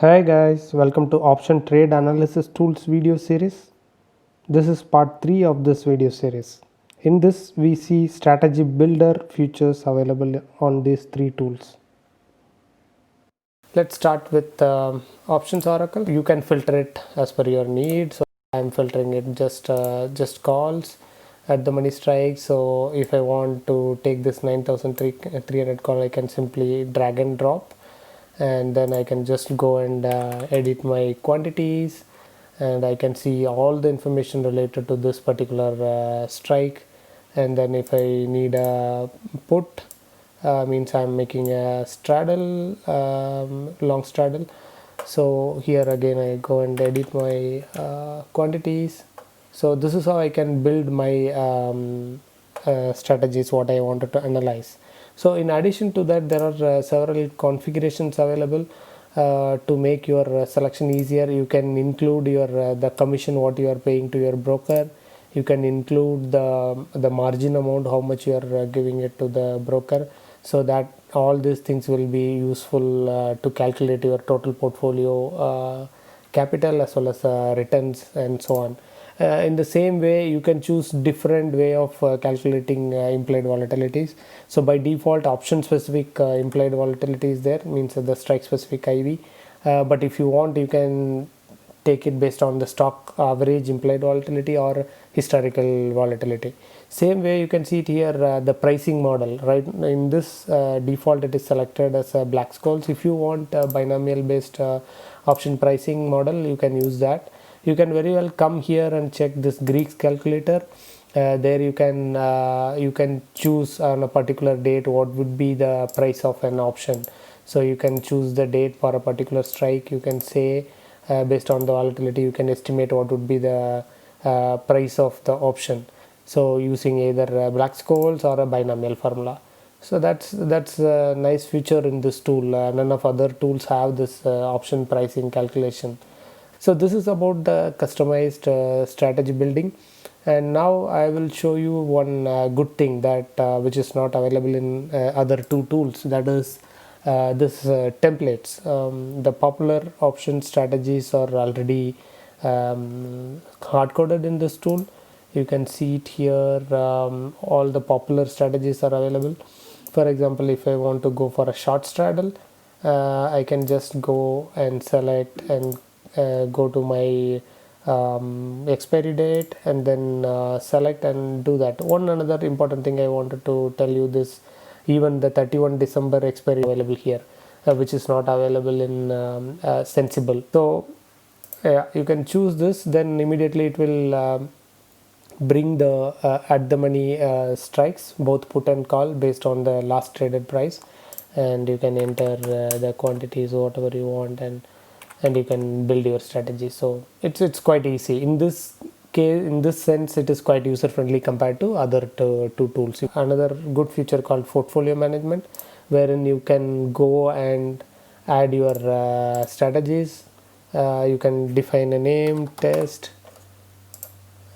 Hi guys, welcome to Option Trade Analysis Tools video series. This is part 3 of this video series. In this we see strategy builder features available on these three tools. Let's start with Options Oracle. You can filter it as per your needs. So I'm filtering it just calls at the money strike. So if I want to take this 9,300 call, I can simply drag and drop, and then I can just go and edit my quantities, and I can see all the information related to this particular strike. And then if I need a put, means I'm making a straddle, long straddle. So here again I go and edit my quantities. So this is how I can build my strategies what I wanted to analyze. So in addition to that, there are several configurations available to make your selection easier. You can include your the commission what you are paying to your broker. You can include the margin amount, how much you are giving it to the broker, so that all these things will be useful to calculate your total portfolio capital as well as returns and so on. In the same way, you can choose different way of calculating implied volatilities. So by default, option specific implied volatility is there, means the strike specific IV. But if you want, you can take it based on the stock average implied volatility or historical volatility. Same way you can see it here, the pricing model, right? In this default it is selected as Black-Scholes. If you want a binomial based option pricing model, you can use that. You can very well come here and check this Greeks calculator. There you can choose on a particular date what would be the price of an option. So you can choose the date for a particular strike. You can say based on the volatility, you can estimate what would be the price of the option. So using either Black-Scholes or a binomial formula. So that's a nice feature in this tool. None of other tools have this option pricing calculation. So this is about the customized strategy building. And now I will show you one good thing that which is not available in other two tools, that is this templates. The popular option strategies are already hard coded in this tool. You can see it here. All the popular strategies are available. For example, if I want to go for a short straddle, I can just go and select and go to my expiry date and then select and do that. One another important thing I wanted to tell you, this even the 31 December expiry available here, which is not available in Sensibull. So you can choose this, then immediately it will bring the at the money strikes, both put and call, based on the last traded price, and you can enter the quantities whatever you want, and you can build your strategy. So it's quite easy in this case. In this sense, it is quite user friendly compared to other two tools. Another good feature called portfolio management, wherein you can go and add your strategies. You can define a name, test,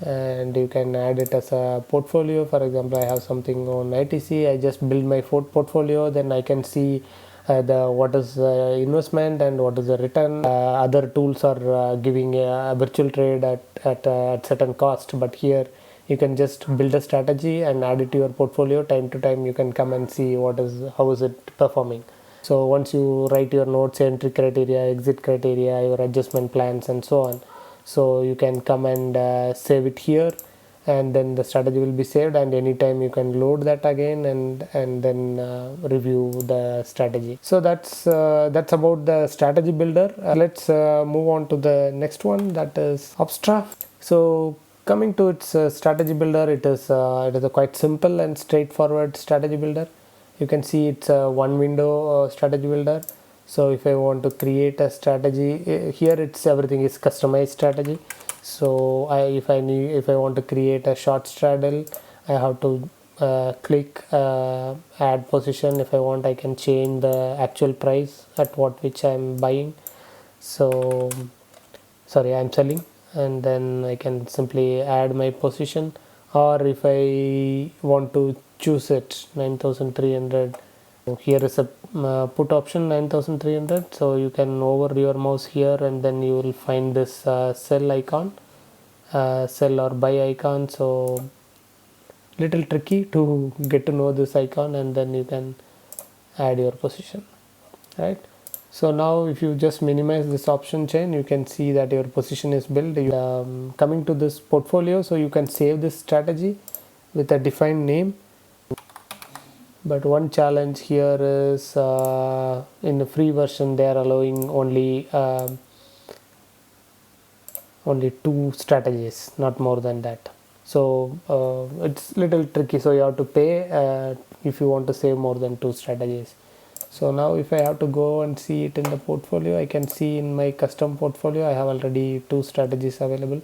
and you can add it as a portfolio. For example, I have something on ITC, I just build my portfolio, then I can see the what is investment and what is the return. Other tools are giving a virtual trade at certain cost, but here you can just build a strategy and add it to your portfolio. Time to time you can come and see how is it performing. So once you write your notes, entry criteria, exit criteria, your adjustment plans and so on, so you can come and save it here, and then the strategy will be saved, and anytime you can load that again and then review the strategy. So that's about the strategy builder. Let's move on to the next one, that is Opstra. So coming to its strategy builder, it is a quite simple and straightforward strategy builder. You can see it's a one window strategy builder. So if I want to create a strategy, here it's everything is customized strategy. So if I want to create a short straddle, I have to click add position. If I want, I can change the actual price at which I'm buying. So sorry, I'm selling, and then I can simply add my position. Or if I want to choose it 9,300, here is a put option 9300. So you can hover your mouse here and then you will find this sell icon, sell or buy icon. So little tricky to get to know this icon, and then you can add your position, right? So now if you just minimize this option chain, you can see that your position is built. Coming to this portfolio, so you can save this strategy with a defined name. But one challenge here is in the free version they are allowing only 2 strategies, not more than that. So it's little tricky, so you have to pay if you want to save more than 2 strategies. So now if I have to go and see it in the portfolio, I can see in my custom portfolio I have already 2 strategies available.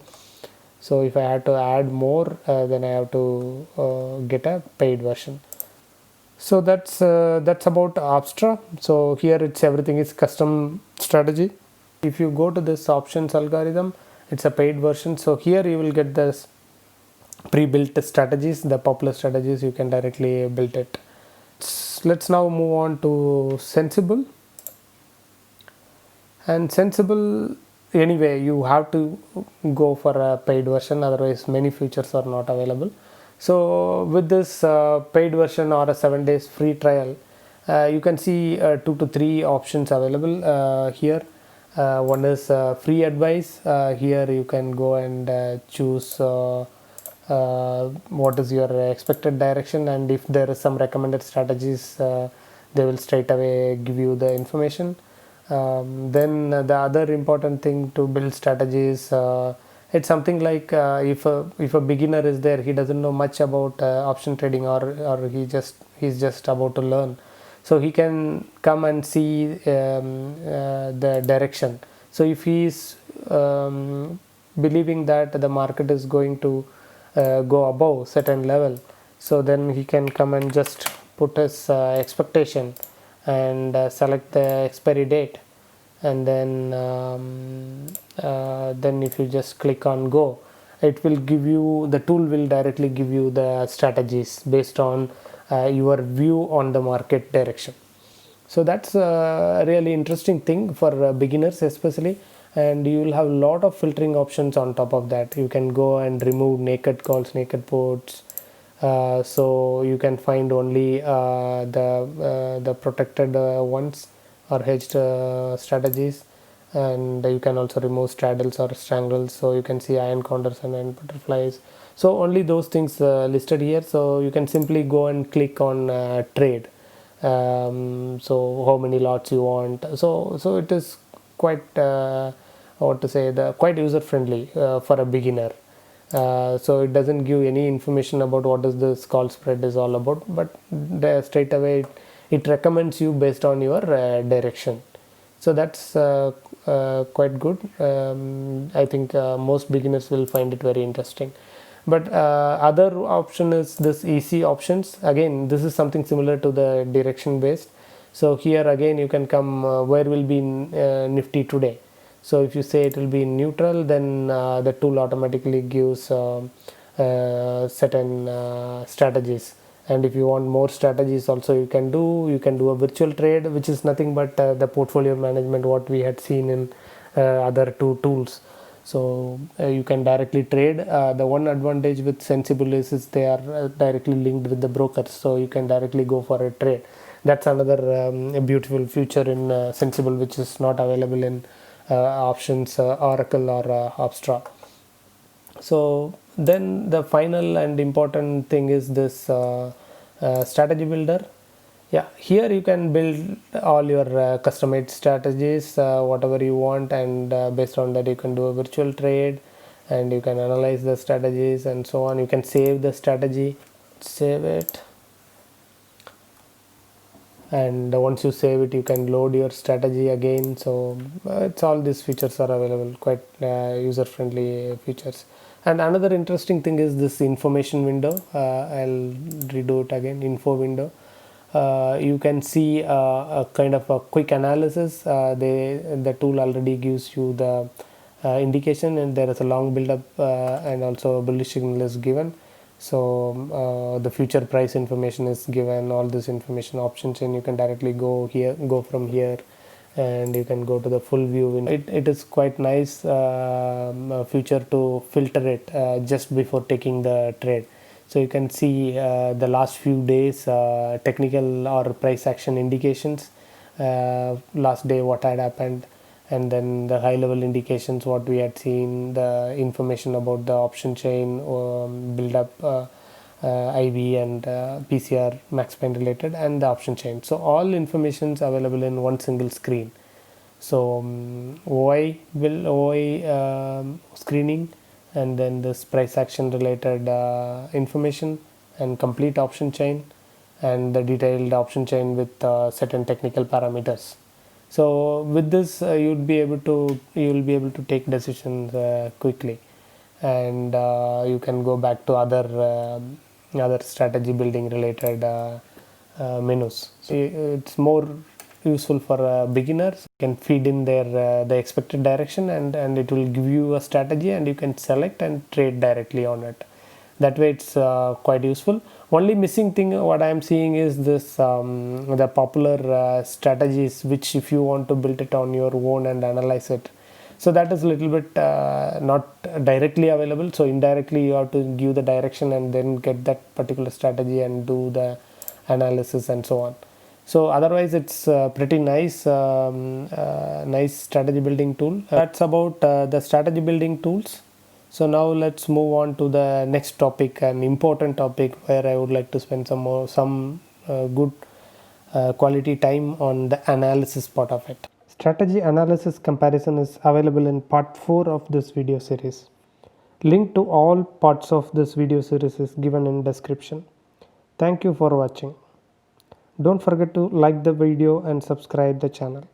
So if I had to add more, then I have to get a paid version. So that's about Opstra. So here it's everything is custom strategy. If you go to this options algorithm, it's a paid version. So here you will get this pre-built strategies, the popular strategies. You can directly build it. Let's now move on to Sensibull. And Sensibull, anyway, you have to go for a paid version, otherwise many features are not available. So with this paid version or a 7 days free trial, you can see 2 to 3 options available here. One is free advice. Here you can go and choose what is your expected direction, and if there is some recommended strategies, they will straight away give you the information. Then the other important thing to build strategies, it's something like if a beginner is there, he doesn't know much about option trading, or he's just about to learn, so he can come and see the direction. So if he is believing that the market is going to go above certain level, so then he can come and just put his expectation and select the expiry date, and then if you just click on go, it will give you, the tool will directly give you the strategies based on your view on the market direction. So that's a really interesting thing for beginners especially, and you will have a lot of filtering options on top of that. You can go and remove naked calls, naked puts, so you can find only the protected ones or hedged strategies, and you can also remove straddles or strangles. So you can see iron counters and iron butterflies. So only those things listed here. So you can simply go and click on trade. So how many lots you want. So it is quite quite user friendly for a beginner. So it doesn't give any information about what is this call spread is all about, but straight away it recommends you based on your direction. So that's quite good. I think most beginners will find it very interesting. But other option is this easy options. Again, this is something similar to the direction based. So here again you can come where will be Nifty today. So if you say it will be neutral, then the tool automatically gives certain strategies. And if you want more strategies also, you can do a virtual trade, which is nothing but the portfolio management what we had seen in other 2 tools. So you can directly trade. The one advantage with Sensibull is they are directly linked with the brokers, so you can directly go for a trade. That's another beautiful feature in Sensibull, which is not available in options Oracle or Opstra. So then the final and important thing is this strategy builder. Yeah, here you can build all your custom-made strategies, whatever you want, and based on that you can do a virtual trade, and you can analyze the strategies and so on. You can save the strategy, save it, and once you save it you can load your strategy again. So it's all these features are available, quite user-friendly features. And another interesting thing is this information window. I'll redo it again, info window. You can see a kind of a quick analysis. The tool already gives you the indication, and there is a long build up and also a bullish signal is given. So the future price information is given, all this information, option chain, you can directly go from here, and you can go to the full view. It is quite nice feature to filter it just before taking the trade. So you can see the last few days technical or price action indications, last day what had happened, and then the high level indications what we had seen, the information about the option chain, build up IV and PCR max pain related, and the option chain. So all information is available in one single screen. So OI screening, and then this price action related information, and complete option chain, and the detailed option chain with certain technical parameters. So with this you will be able to take decisions quickly, and you can go back to other strategy building related menus. So it's more useful for beginners. You can feed in their the expected direction, and it will give you a strategy, and you can select and trade directly on it. That way it's quite useful. Only missing thing what I am seeing is this the popular strategies, which if you want to build it on your own and analyze it, so that is a little bit not directly available. So indirectly you have to give the direction and then get that particular strategy and do the analysis and so on. So otherwise it's pretty nice nice strategy building tool. That's about the strategy building tools. So now let's move on to the next topic, an important topic where I would like to spend some good quality time on the analysis part of it. Strategy analysis comparison is available in part 4 of this video series. Link to all parts of this video series is given in description. Thank you for watching. Don't forget to like the video and subscribe the channel.